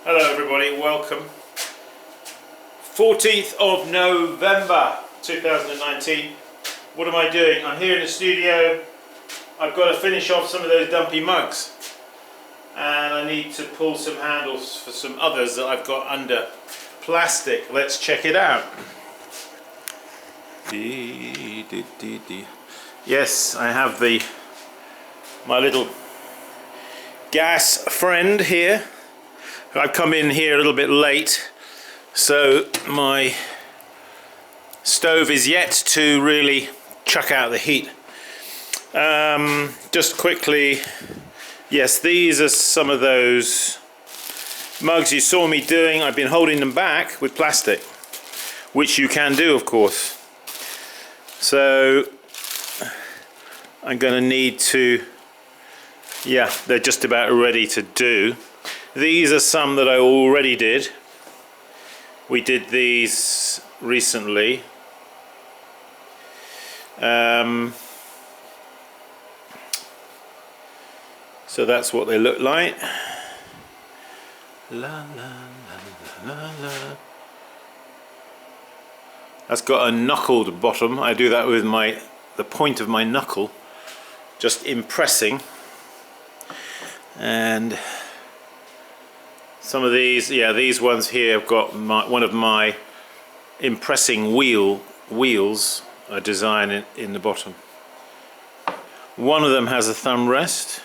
Hello everybody, welcome. 14th of November 2019. What am I doing? I'm here in the studio. I've got to finish off some of those dumpy mugs. And I need to pull some handles for some others that I've got under plastic. Let's check it out. Yes, I have my little gas friend here. I've come in here a little bit late, so my stove is yet to really chuck out the heat. Just quickly, yes, these are some of those mugs you saw me doing. I've been holding them back with plastic, which you can do, of course. So I'm going to need to, yeah, they're just about ready to do. These are some that I already did. We did these recently. So that's what they look like. La, la, la, la, la. That's got a knuckled bottom. I do that with the point of my knuckle, just impressing. And some of these, yeah, these ones here have got one of my impressing wheels a design in the bottom. One of them has a thumb rest.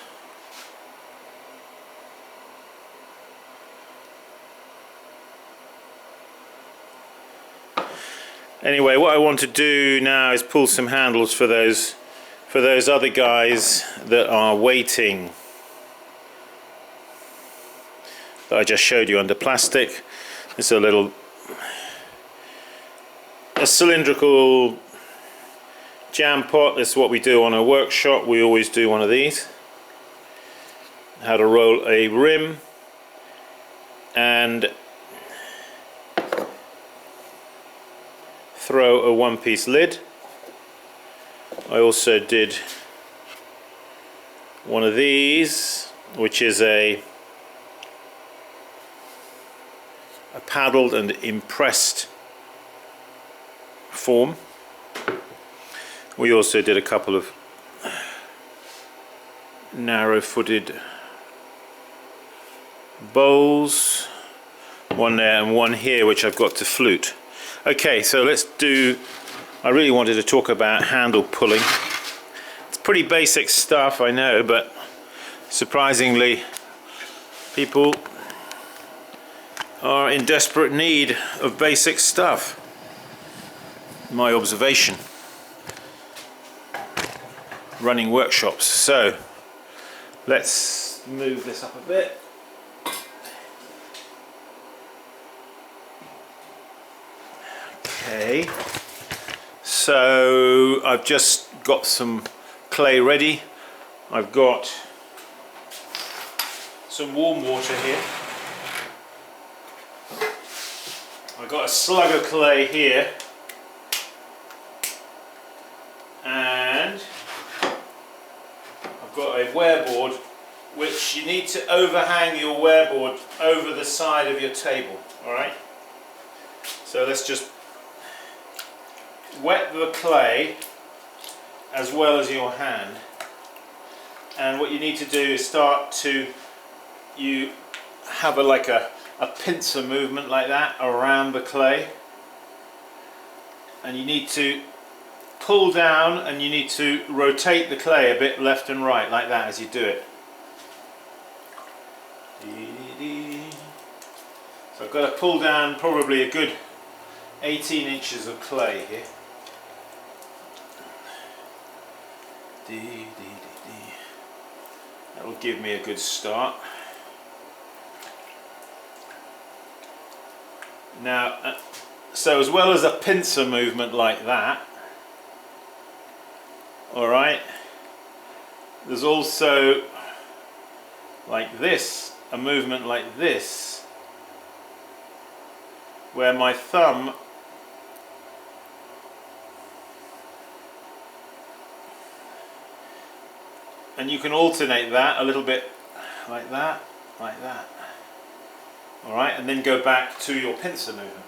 Anyway, what I want to do now is pull some handles for those other guys that are waiting, that I just showed you under plastic. It's a cylindrical jam pot. This is what we do on a workshop. We always do one of these. How to roll a rim and throw a one-piece lid. I also did one of these, which is a paddled and impressed form. We also did a couple of narrow-footed bowls, one there and one here, which I've got to flute. Okay, so let's do, I really wanted to talk about handle pulling. It's pretty basic stuff, I know, but surprisingly people are in desperate need of basic stuff. My observation running workshops. So let's move this up a bit. Okay, so I've just got some clay ready. I've got some warm water here. I've got a slug of clay here, and I've got a wearboard, which you need to overhang your wearboard over the side of your table. Alright, so let's just wet the clay as well as your hand, and what you need to do is you have a pincer movement like that around the clay, and you need to pull down and you need to rotate the clay a bit left and right like that as you do it. So I've got to pull down probably a good 18 inches of clay here. That will give me a good start. Now, so as well as a pincer movement like that, alright, there's also like this, a movement like this, where my thumb and you can alternate that a little bit like that, like that. Alright, and then go back to your pincer movement.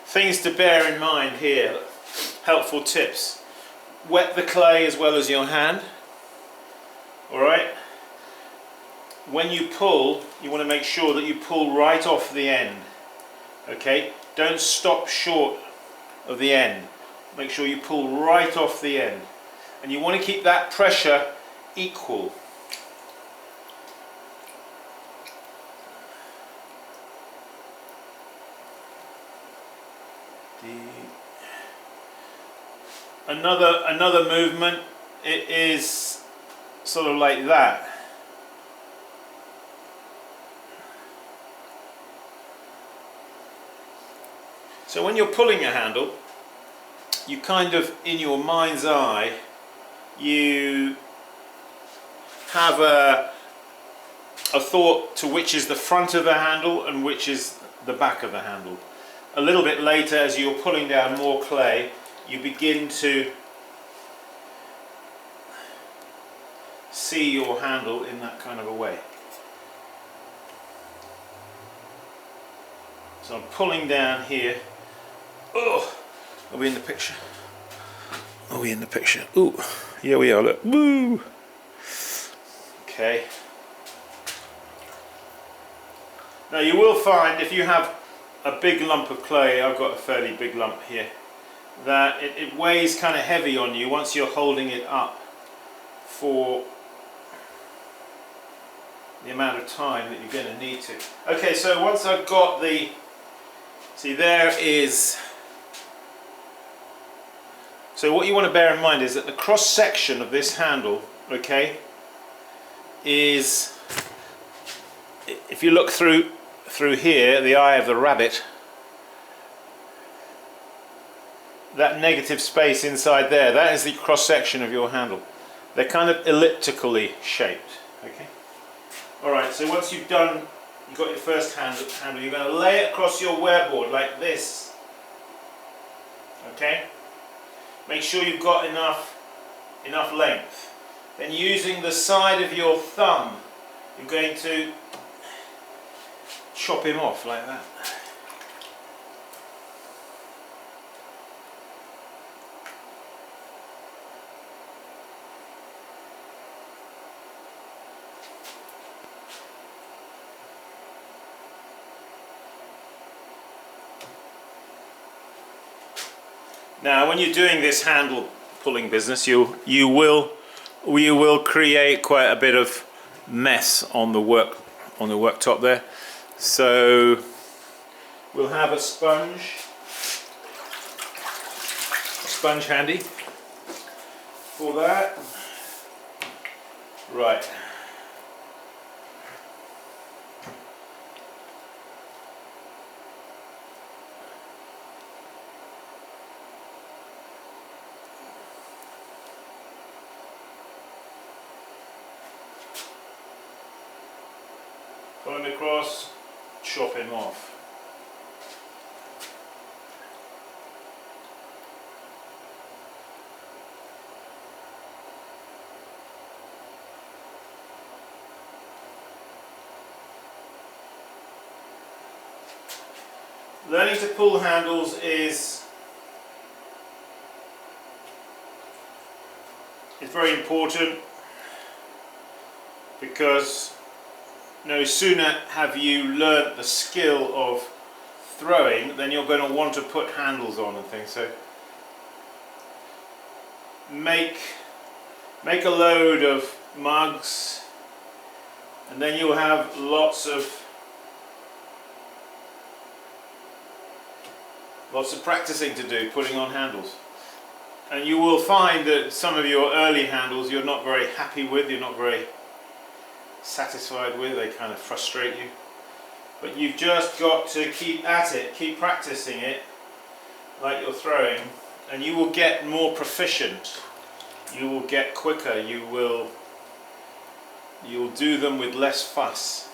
Things to bear in mind here, helpful tips. Wet the clay as well as your hand. Alright? When you pull, you want to make sure that you pull right off the end. Okay? Don't stop short of the end. Make sure you pull right off the end. And you want to keep that pressure equal. Another movement, it is sort of like that. So when you're pulling a handle, you kind of, in your mind's eye, you have a thought to which is the front of the handle and which is the back of the handle. A little bit later, as you're pulling down more clay, you begin to see your handle in that kind of a way. So I'm pulling down here. Oh, are we in the picture? Are we in the picture? Ooh, here we are, look. Woo! Okay. Now you will find if you have a big lump of clay, I've got a fairly big lump here, that it weighs kind of heavy on you once you're holding it up for the amount of time that you're going to need to. Okay, so once I've got the, see there is, so what you want to bear in mind is that the cross section of this handle, okay, is, if you look through here, the eye of the rabbit, that negative space inside there, that is the cross section of your handle. They're kind of elliptically shaped. Okay. All right. So once you've got your first handle, you're going to lay it across your wear board like this. Okay. Make sure you've got enough length. Then using the side of your thumb, you're going to chop him off like that. Now, when you're doing this handle pulling business, you will create quite a bit of mess on the worktop there. So we'll have a sponge handy for that. Right. Pull him across, chop him off. Learning to pull handles is very important, because no sooner have you learnt the skill of throwing, then you're going to want to put handles on and things. So make a load of mugs, and then you'll have lots of practicing to do, putting on handles. And you will find that some of your early handles you're not very happy with, you're not very satisfied with, they kind of frustrate you. But you've just got to keep at it, keep practicing it like you're throwing, and you will get more proficient. You will get quicker, you'll do them with less fuss.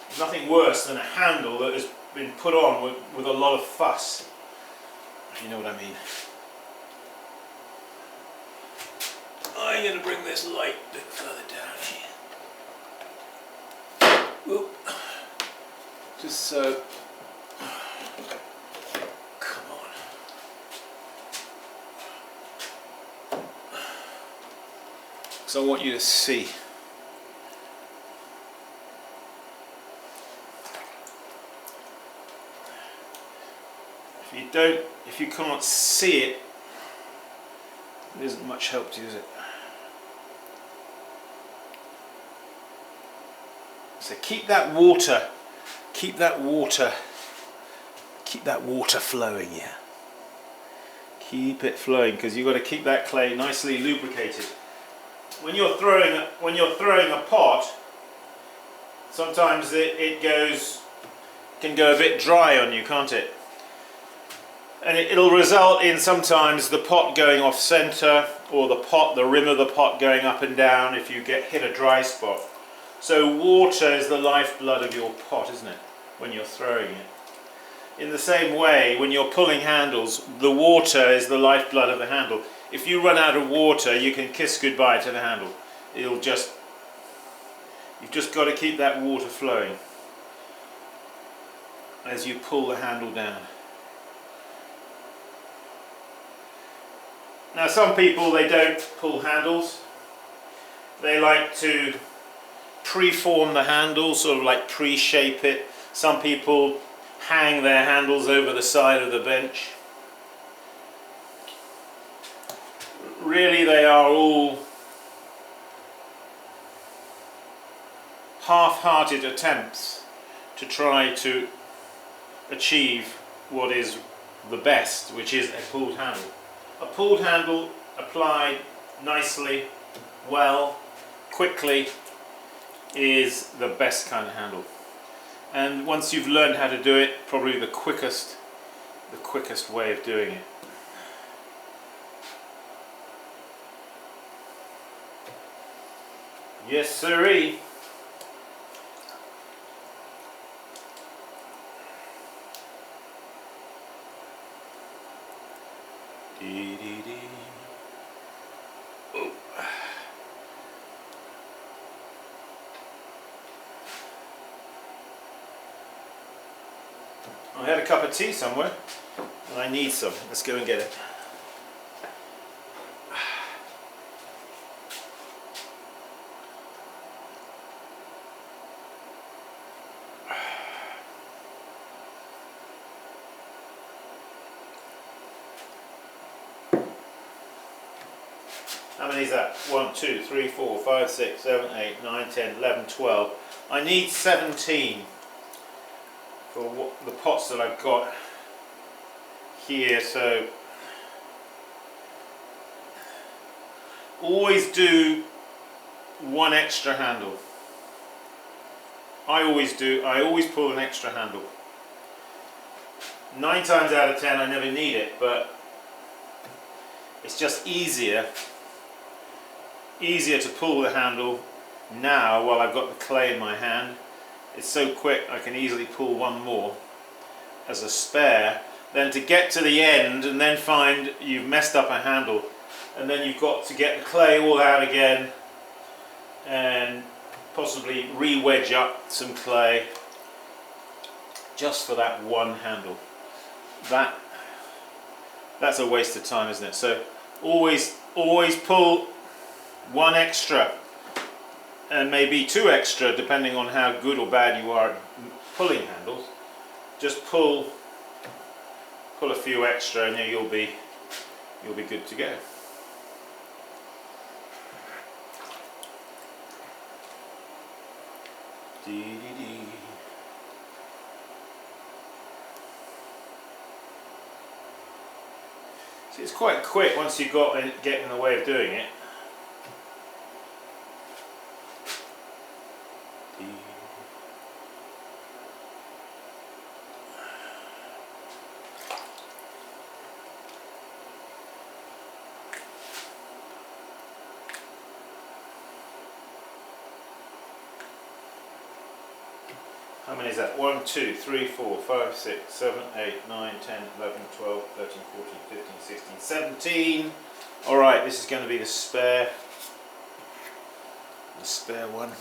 There's nothing worse than a handle that has been put on with a lot of fuss. if you know what I mean. I'm going to bring this light a bit further down here. Whoop. Just so. Come on. So I want you to see. If you can't see it, it isn't much help to you, is it? So keep that water flowing, yeah. Keep it flowing, because you've got to keep that clay nicely lubricated. When you're throwing a pot, sometimes it can go a bit dry on you, can't it? And it'll result in sometimes the pot going off center, or the rim of the pot going up and down if you hit a dry spot. So water is the lifeblood of your pot, isn't it, when you're throwing it? In the same way, when you're pulling handles, the water is the lifeblood of the handle. If you run out of water, you can kiss goodbye to the handle. You've just got to keep that water flowing as you pull the handle down. Now some people, they don't pull handles. They like to pre-form the handle, sort of like pre-shape it. Some people hang their handles over the side of the bench. Really, they are all half-hearted attempts to try to achieve what is the best, which is a pulled handle. A pulled handle applied nicely, well, quickly, is the best kind of handle. And once you've learned how to do it, probably the quickest way of doing it. Yes, sirree. Oh. I had a cup of tea somewhere and I need some. Let's go and get it. How many is that? 1, 2, 3, 4, 5, 6, 7, 8, 9, 10, 11, 12. I need 17 for the pots that I've got here. So always do one extra handle. I always do. I always pull an extra handle. 9 times out of 10 I never need it, but it's just easier to pull the handle now while I've got the clay in my hand. It's so quick I can easily pull one more as a spare than to get to the end and then find you've messed up a handle, and then you've got to get the clay all out again and possibly re-wedge up some clay just for that one handle. That's a waste of time, isn't it? So always pull one extra, and maybe 2 extra depending on how good or bad you are at pulling handles. Just pull a few extra and you'll be good to go. See, it's quite quick once you get in the way of doing it. How How many is that? 1, 2, 3, 4, 5, 6, 7, 8, 9, 10, 11, 12, 13, 14, 15, 16, 17. Alright, this is going to be the spare one.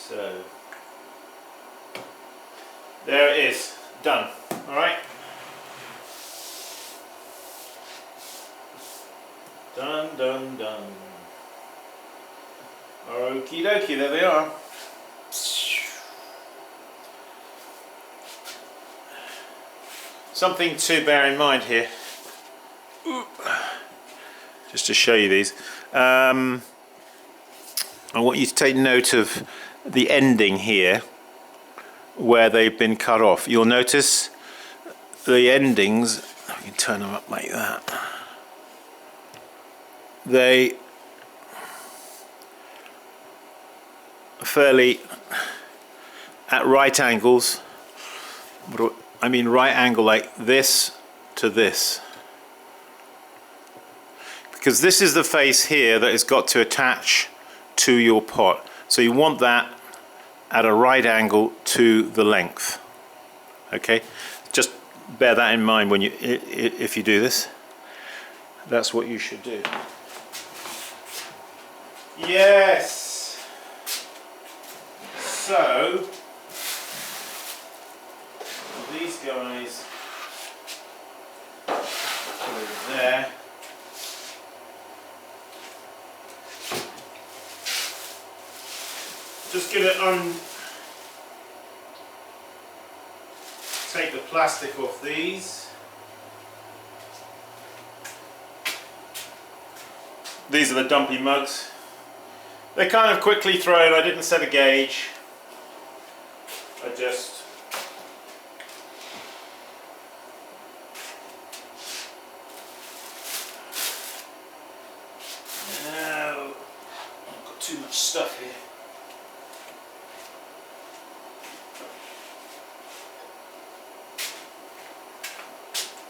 So there it is, done. All right, done. Okie dokie, there they are. Something to bear in mind here, just to show you these. I want you to take note of the ending here where they've been cut off. You'll notice the endings, I can turn them up like that, they are fairly at right angles. I mean right angle like this to this, because this is the face here that has got to attach to your pot, so you want that at a right angle to the length. Okay, just bear that in mind when you, if you do this, that's what you should do. Yes, so these guys go over there. Just going to take the plastic off these. These are the dumpy mugs. They're kind of quickly thrown. I didn't set a gauge. I just I've got too much stuff here.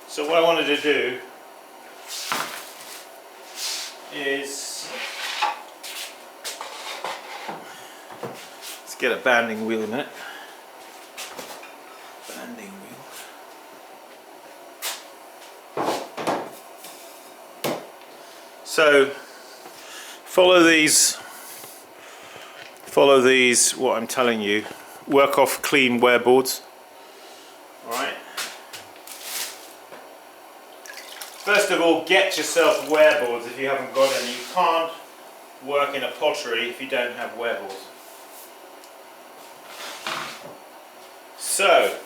So what I wanted to do is, let's get a banding wheel in it. Banding wheel. So follow these, what I'm telling you. Work off clean wear boards. Alright. First of all, get yourself wear boards if you haven't got any. You can't work in a pottery if you don't have wear boards. So,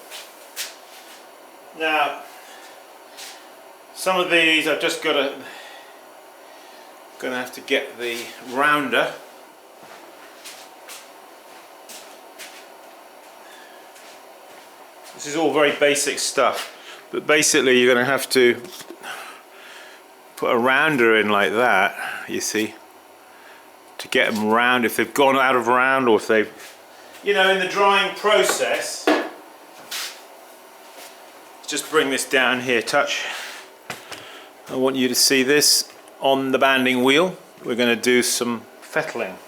now, some of these I've just got to, gonna have to get the rounder. This is all very basic stuff, but basically you're going to have to put a rounder in like that, you see, to get them round if they've gone out of round, or if they've, you know, in the drying process. Just bring this down here, touch. I want you to see this on the banding wheel. We're going to do some fettling.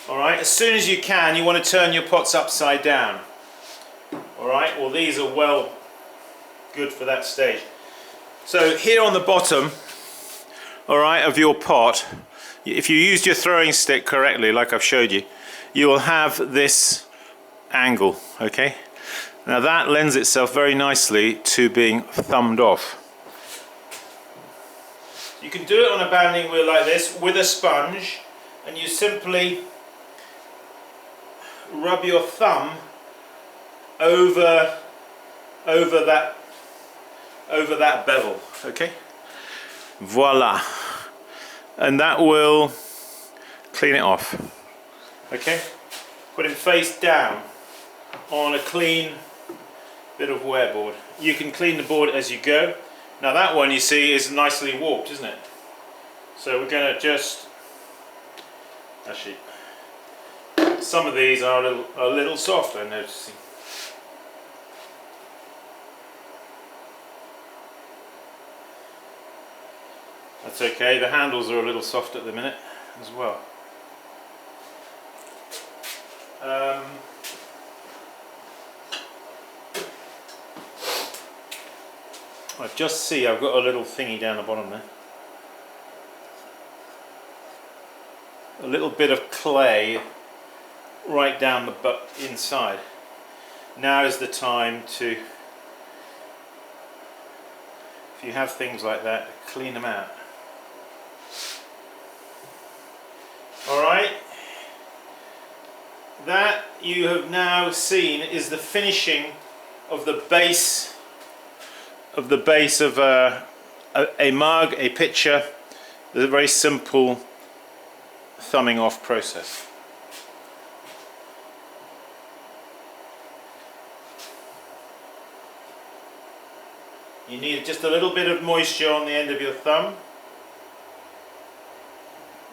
Alright, as soon as you can, you want to turn your pots upside down. Alright, well these are well good for that stage. So here on the bottom, alright, of your pot, if you used your throwing stick correctly, like I've showed you, you will have this angle, okay? Now that lends itself very nicely to being thumbed off. You can do it on a banding wheel like this with a sponge, and you simply rub your thumb over that bevel, okay? Voila, and that will clean it off. Okay, put him face down on a clean bit of wear board. You can clean the board as you go. Now that one, you see, is nicely warped, isn't it? So we're going to just actually Some of these are a little soft, I'm noticing. That's okay, the handles are a little soft at the minute as well. I just see I've got a little thingy down the bottom there. A little bit of clay right down the butt inside. Now is the time to, if you have things like that, clean them out. Alright, that you have now seen is the finishing of the base of a mug, a pitcher, the very simple thumbing off process. You need just a little bit of moisture on the end of your thumb.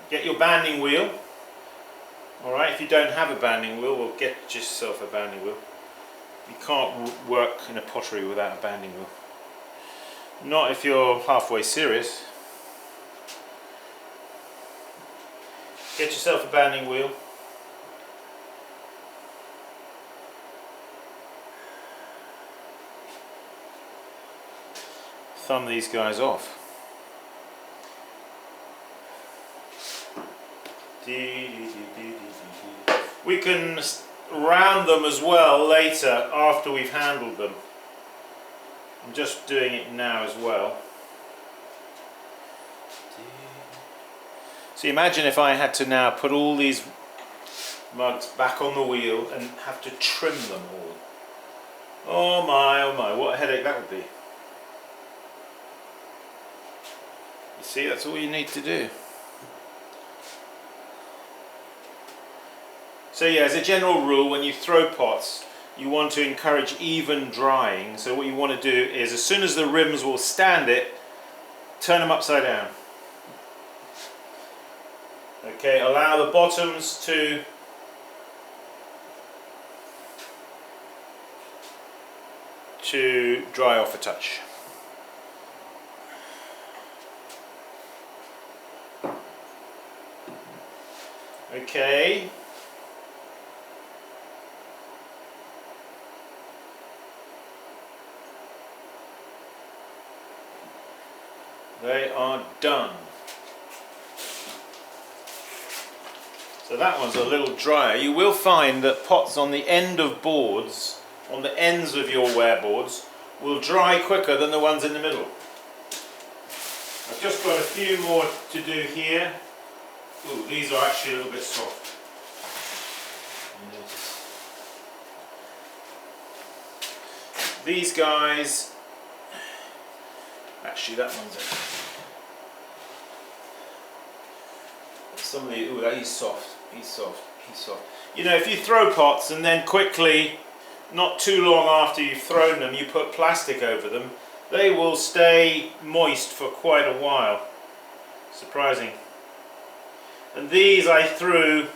Get your banding wheel. Alright, if you don't have a banding wheel, well, get yourself a banding wheel. You can't work in a pottery without a banding wheel. Not if you're halfway serious. Get yourself a banding wheel. Thumb these guys off. We can round them as well later after we've handled them. I'm just doing it now as well. So imagine if I had to now put all these mugs back on the wheel and have to trim them all. Oh my, what a headache that would be. You see, that's all you need to do. So yeah, as a general rule, when you throw pots, you want to encourage even drying. So what you want to do is, as soon as the rims will stand it, turn them upside down. Okay, allow the bottoms to dry off a touch. Okay. They are done. So that one's a little drier. You will find that pots on the end of boards, on the ends of your wear boards, will dry quicker than the ones in the middle. I've just got a few more to do here. Ooh, these are actually a little bit soft. These guys, actually that one's some of the, ooh, that is soft. He's soft. You know, if you throw pots and then quickly, not too long after you've thrown them, you put plastic over them, they will stay moist for quite a while. Surprising. And these I threw,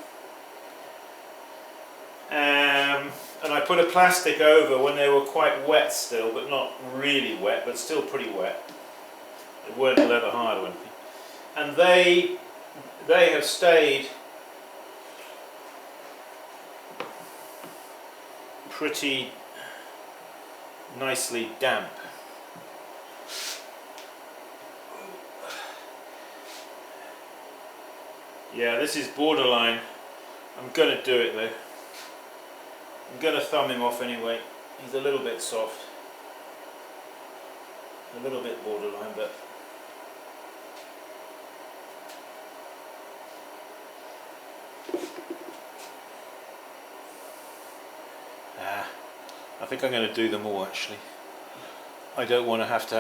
and I put a plastic over when they were quite wet still, but not really wet, but still pretty wet. They weren't leather hard or anything. And they have stayed pretty nicely damp. Yeah, this is borderline. I'm going to do it though. I'm going to thumb him off anyway. He's a little bit soft. A little bit borderline, but I think I'm going to do them all actually. I don't want to have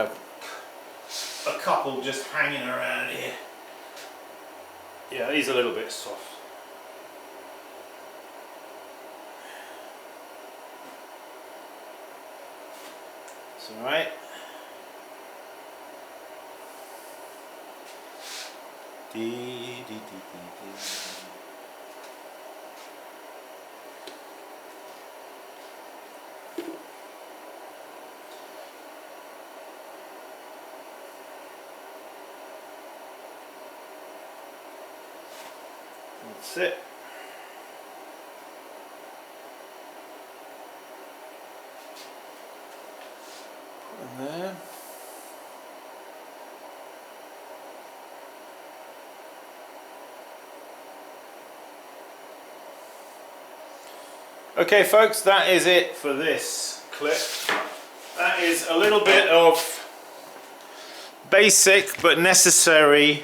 a couple just hanging around here. Yeah, he's a little bit soft. It's alright. That's it. Put them there. Okay folks, that is it for this clip. That is a little bit of basic but necessary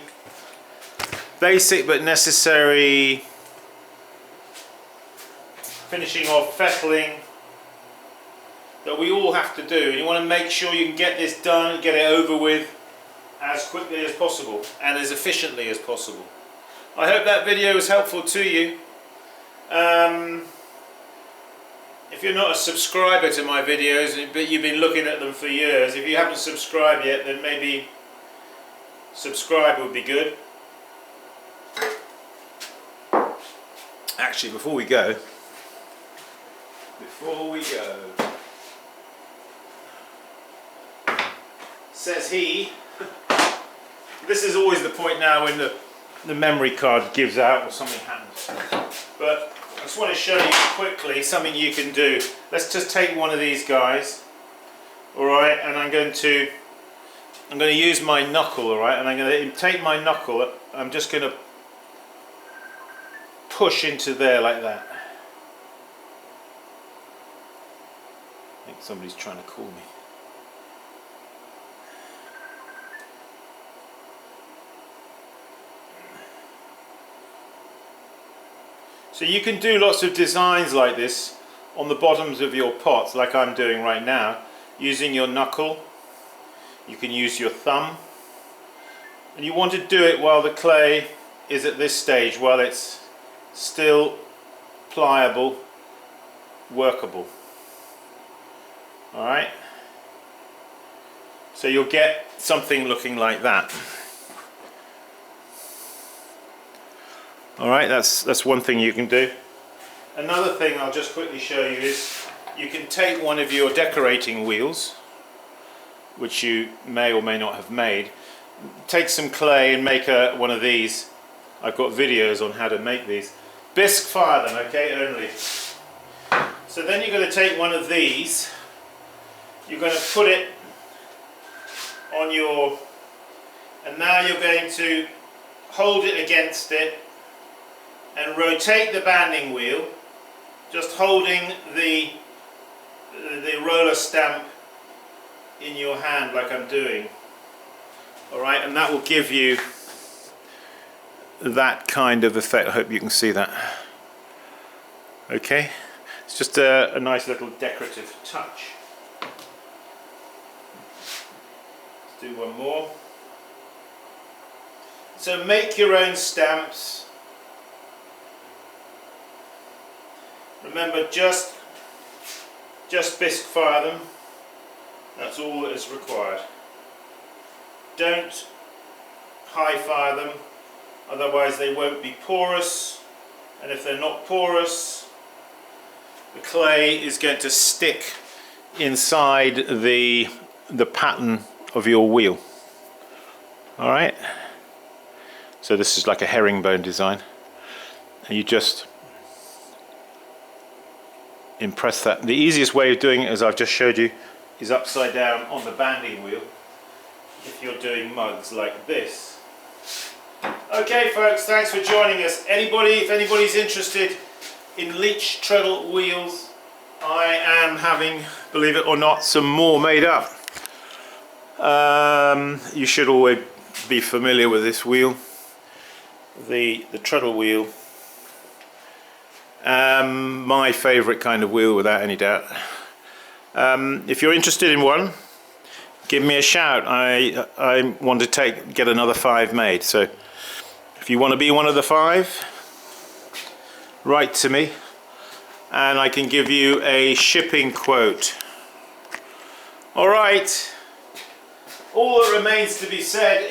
finishing off fettling that we all have to do. You want to make sure you can get this done, get it over with as quickly as possible and as efficiently as possible. I hope that video was helpful to you. If you're not a subscriber to my videos, but you've been looking at them for years, if you haven't subscribed yet, then maybe subscribe would be good. Actually, before we go, says he, this is always the point now when the memory card gives out or something happens. But I just want to show you quickly something you can do. Let's just take one of these guys, alright, and I'm going to use my knuckle, alright, and I'm going to take my knuckle, I'm just going to push into there like that. I think somebody's trying to call me. So you can do lots of designs like this on the bottoms of your pots, like I'm doing right now, using your knuckle. You can use your thumb, and you want to do it while the clay is at this stage, while it's still pliable, workable. Alright, so you'll get something looking like that. Alright, that's one thing you can do. Another thing I'll just quickly show you is you can take one of your decorating wheels, which you may or may not have made, take some clay and make one of these. I've got videos on how to make these. Bisque fire them, okay, only. So then you're going to take one of these, you're going to put it on your, and now you're going to hold it against it and rotate the banding wheel, just holding the roller stamp in your hand like I'm doing. Alright, and that will give you that kind of effect. I hope you can see that. Okay, it's just a nice little decorative touch. Let's do one more. So make your own stamps. Remember, just bisque fire them. That's all that is required. Don't high fire them, otherwise they won't be porous, and if they're not porous, the clay is going to stick inside the pattern of your wheel. Alright, so this is like a herringbone design, and you just impress that. The easiest way of doing it, as I've just showed you, is upside down on the banding wheel if you're doing mugs like this. Okay folks, thanks for joining us. If anybody's interested in Leach treadle wheels, I am having, believe it or not, some more made up. You should always be familiar with this wheel, the treadle wheel. My favourite kind of wheel, without any doubt. If you're interested in one, give me a shout. I want to get another 5 made. So if you want to be one of the 5, write to me and I can give you a shipping quote. Alright, all that remains to be said